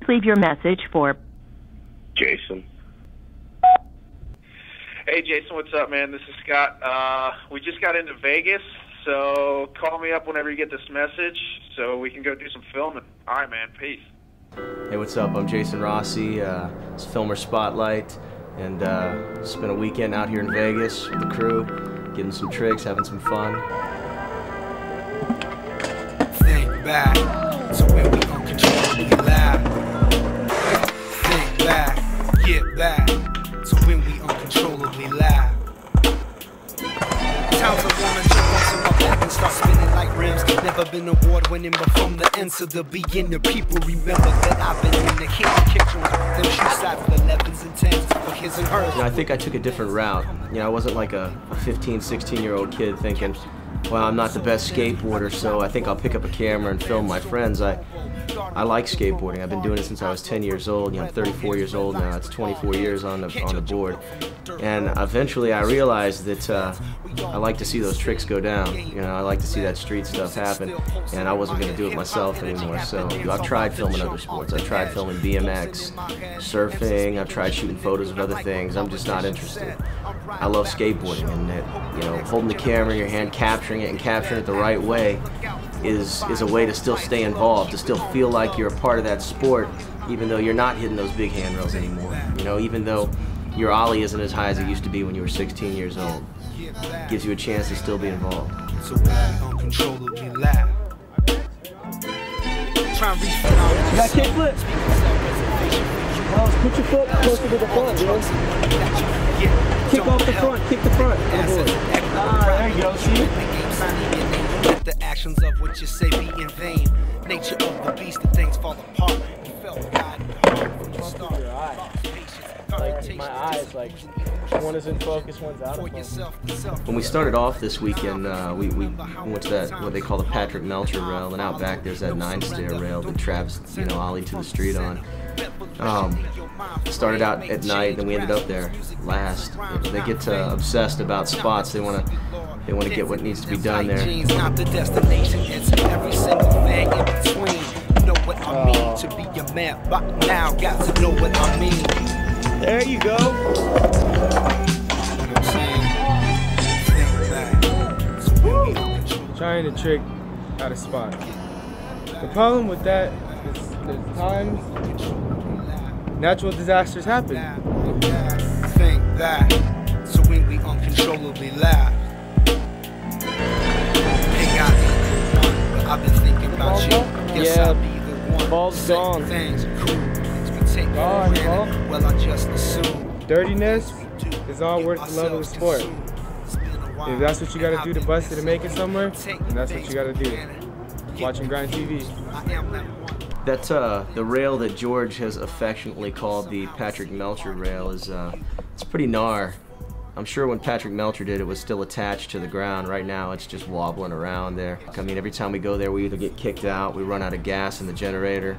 leave your message for Jason. Hey, Jason, what's up, man? This is Scott. We just got into Vegas, so call me up whenever you get this message so we can go do some filming. All right, man. Peace. Hey, what's up? I'm Jason Rossi. It's Filmer Spotlight, and spent a weekend out here in Vegas with the crew, getting some tricks, having some fun. Think back to when we uncontrollably laugh. Think back, get back to when we uncontrollably laugh. Times I wanna jump onto my back and start spinning like rims. Never been award winning, but from the end to the beginning, people remember that I've been in the hit and kick drums. Them shoe sides, the 11s and 10s for his and hers. You know, I think I took a different route. You know, I wasn't like a 15, 16-year-old kid thinking, well, I'm not the best skateboarder, so I think I'll pick up a camera and film my friends. I like skateboarding. I've been doing it since I was 10 years old. You know, I'm 34 years old now. It's 24 years on the board. And eventually I realized that I like to see those tricks go down. You know, I like to see that street stuff happen. And I wasn't going to do it myself anymore. So I've tried filming other sports. I've tried filming BMX, surfing. I've tried shooting photos of other things. I'm just not interested. I love skateboarding, and you know, holding the camera in your hand, capturing it, and capturing it the right way is a way to still stay involved, to still feel like you're a part of that sport, even though you're not hitting those big handrails anymore. You know, even though your ollie isn't as high as it used to be when you were 16 years old. It gives you a chance to still be involved. So we uncontrollably laugh. Try and reach for all. You got kickflip? Well, put your foot closer to the front, dude. Kick off the front, kick the front. There you go, see? Let the actions of what you say be in vain. Nature of the beast, the things fall apart. You felt God from the start. Like my eyes, like one is in focus, one's out of focus. When we started off this weekend, we went to that, what they call the Patrick Melcher rail, and out back there's that 9-stair rail that Travis, you know, ollied to the street on. Started out at night, and we ended up there last. They get obsessed about spots. They want to get what needs to be done there. Not the destination, it's every single thing in between. You know what I mean to be a man, but now got to know what I mean. There you go. Trying to trick out of spot. The problem with that is there's times natural disasters happen. Think that, so when we uncontrollably laugh. Ain't got either one, but I've been thinking about you. Guess Yeah, I'll be the one. ball's gone. Things cool, things we take for Gone, granted. Well, I just assume. Dirtiness is all worth the love of the sport. If that's what you gotta do to bust it and make it somewhere, then that's what you gotta do. Watching Grind TV. That's the rail that George has affectionately called the Patrick Melcher rail is it's pretty gnar. I'm sure when Patrick Melcher did it was still attached to the ground. Right now it's just wobbling around there. I mean, every time we go there we either get kicked out, we run out of gas in the generator.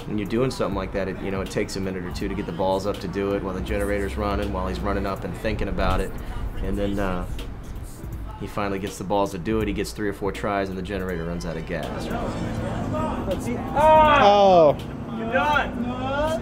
When you're doing something like that, it takes a minute or two to get the balls up to do it while the generator's running, while he's running up and thinking about it. And then he finally gets the balls to do it. He gets 3 or 4 tries and the generator runs out of gas. Let's see. Oh! You're done. No,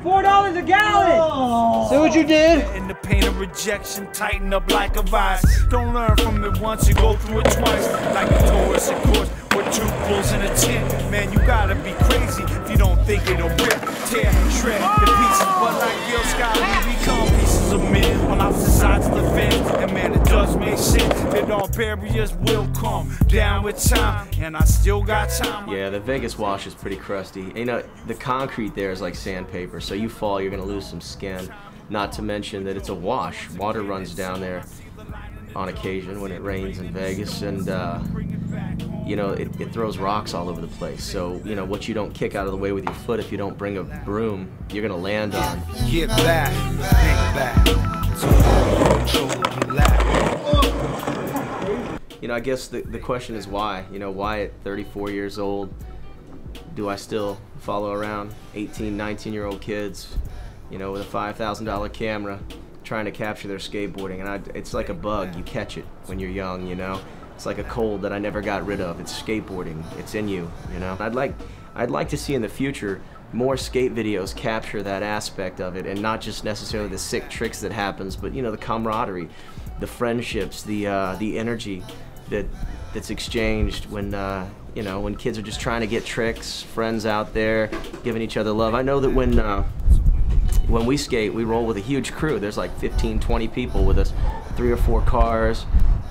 $4 a gallon. Oh. See what you did? In the pain of rejection, tighten up like a vice. Don't learn from it once, you go through it twice. Like a Taurus, of course, with 2 bulls in a tent. Man, you gotta be crazy if you don't think it'll rip, tear, shred the pieces. But like Gil Scott, we become pieces of men on opposite sides of the fence. And man, it does make sense that all barriers will come down with time. And I still got time. Yeah, the Vegas wash is pretty crusty. You know, the concrete there is like sandpaper, so you fall, you're gonna lose some skin. Not to mention that it's a wash. Water runs down there on occasion when it rains in Vegas, and you know, it throws rocks all over the place. So, you know, what you don't kick out of the way with your foot, if you don't bring a broom, you're gonna land on. Get back, think back, so uncontrollably laugh. You know, I guess the question is why? You know, why at 34 years old do I still follow around 18, 19-year-old kids, you know, with a $5,000 camera trying to capture their skateboarding? And it's like a bug. You catch it when you're young, you know? it's like a cold that I never got rid of. It's skateboarding. It's in you, you know. I'd like to see in the future more skate videos capture that aspect of it, and not just necessarily the sick tricks that happens, but you know, the camaraderie, the friendships, the energy that's exchanged when you know, when kids are just trying to get tricks, friends out there giving each other love. I know that when we skate, we roll with a huge crew. There's like 15, 20 people with us, 3 or 4 cars,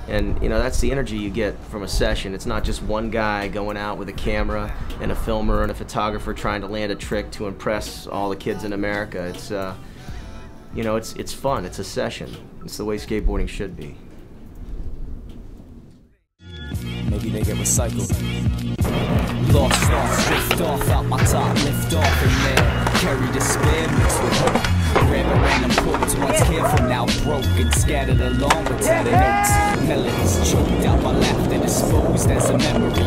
and you know, that's the energy you get from a session. It's not just one guy going out with a camera and a filmer and a photographer trying to land a trick to impress all the kids in America. It's you know, it's fun. It's a session. It's the way skateboarding should be. Maybe they get recycled. Lost, drift off out my top, lift off in there. Carry despair mixed with hope. Rare random quotes, once careful, now broken, scattered along with tattered notes. Melodies choked out by laughter, disposed as a memory.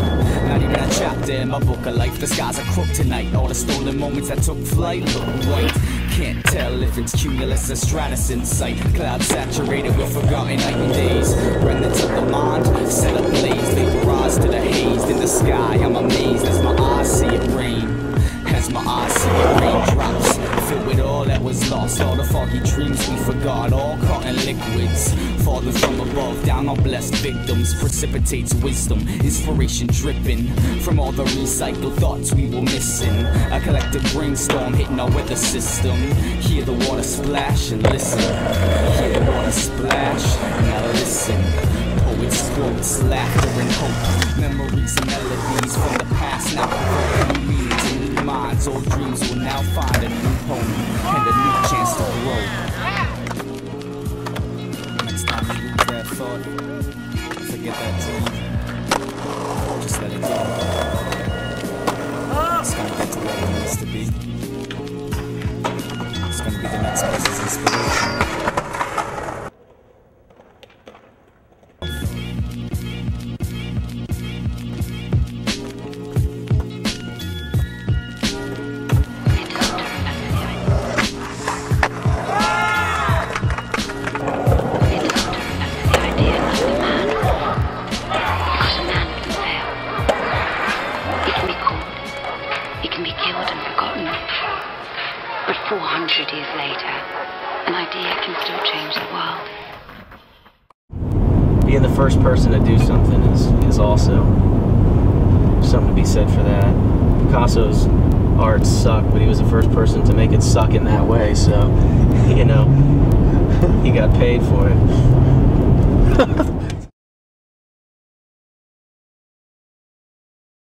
Not even a chapter in my book of life. The skies are crooked tonight. All the stolen moments that took flight look white. Can't tell if it's cumulus or stratus in sight. Clouds saturated with forgotten night and days. Remnants of the mind set ablaze, vaporized to the haze in the sky. I'm amazed as my eyes see it rain. As my eyes see it raindrops, filled with all that was lost, all the foggy dreams we forgot, all caught in liquids. Falling from above, down on blessed victims, precipitates wisdom, inspiration dripping from all the recycled thoughts we were missing. A collective brainstorm hitting our weather system. Hear the water splash and listen. Hear the water splash, now listen. Poets, quotes, laughter and hope. Memories and melodies from the past now provoke new meanings and new minds. Old dreams will now find a new home and a new chance to grow. Next time you lose that thought, forget that dream. Just let it go. It's gonna get to where it needs to be. It's gonna be the next person's inspiration. But 400 years later, an idea can still change the world. Being the first person to do something is also something to be said for that. Picasso's art sucked, but he was the first person to make it suck in that way, so, you know, he got paid for it.